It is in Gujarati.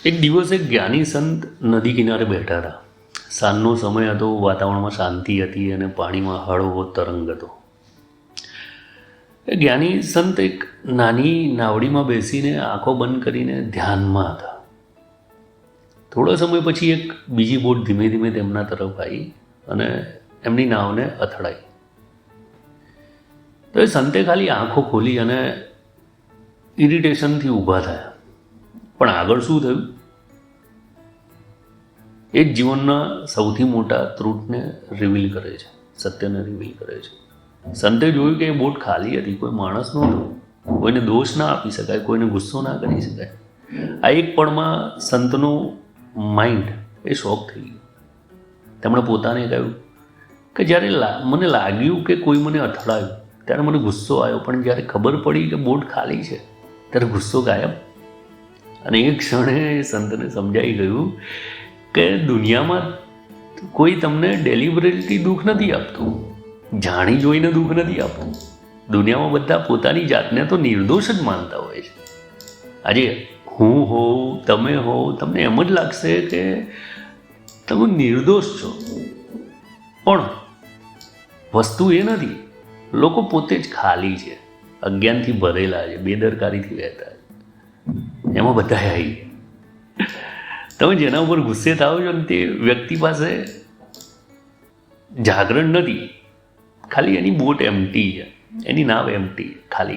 એક દિવસ એક જ્ઞાની સંત નદી કિનારે બેઠા હતા. સાંજનો સમય હતો, વાતાવરણમાં શાંતિ હતી અને પાણીમાં હળવો તરંગ હતો. એ જ્ઞાની સંત એક નાની નાવડીમાં બેસીને આંખો બંધ કરીને ધ્યાનમાં હતા. થોડો સમય પછી એક બીજી બોટ ધીમે ધીમે તેમના તરફ આવી અને એમની નાવને અથડાઈ. તો એ સંતે ખાલી આંખો ખોલી અને ઇરિટેશનથી ઊભા થયા. પણ આગળ શું થયું એ જ જીવનના સૌથી મોટા ટ્રુથને રિવીલ કરે છે, સત્યને રિવીલ કરે છે. સંતે જોયું કે એ બોટ ખાલી હતી, કોઈ માણસ નહોતો. કોઈને દોષ ના આપી શકાય, કોઈને ગુસ્સો ના કરી શકાય. આ એક પળમાં સંતનું માઇન્ડ એ શોક થઈ ગયું. તેમણે પોતાને કહ્યું કે જ્યારે મને લાગ્યું કે કોઈ મને અથડાયું ત્યારે મને ગુસ્સો આવ્યો, પણ જ્યારે ખબર પડી કે બોટ ખાલી છે ત્યારે ગુસ્સો ગાયબ. અને એ ક્ષણે સંતને સમજાઈ ગયું કે દુનિયામાં કોઈ તમને ડેલિબરેટલી દુઃખ નથી આપતું, જાણી જોઈને દુઃખ નથી આપતું. દુનિયામાં બધા પોતાની જાતને તો નિર્દોષ જ માનતા હોય છે. આજે હું હોઉં, તમે હોવ, તમને એમ જ લાગશે કે તમે નિર્દોષ છો, પણ વસ્તુ એ નથી. લોકો પોતે જ ખાલી છે, અજ્ઞાનથી ભરેલા છે, બેદરકારીથી રહેતા છે. એમાં બધા આવી ગયા. તમે જેના ઉપર ગુસ્સે થાઓ છો ને તે વ્યક્તિ પાસે જાગરણ નથી, ખાલી એની બોટ એમ્પ્ટી છે, એની નાવ એમ્પ્ટી, ખાલી.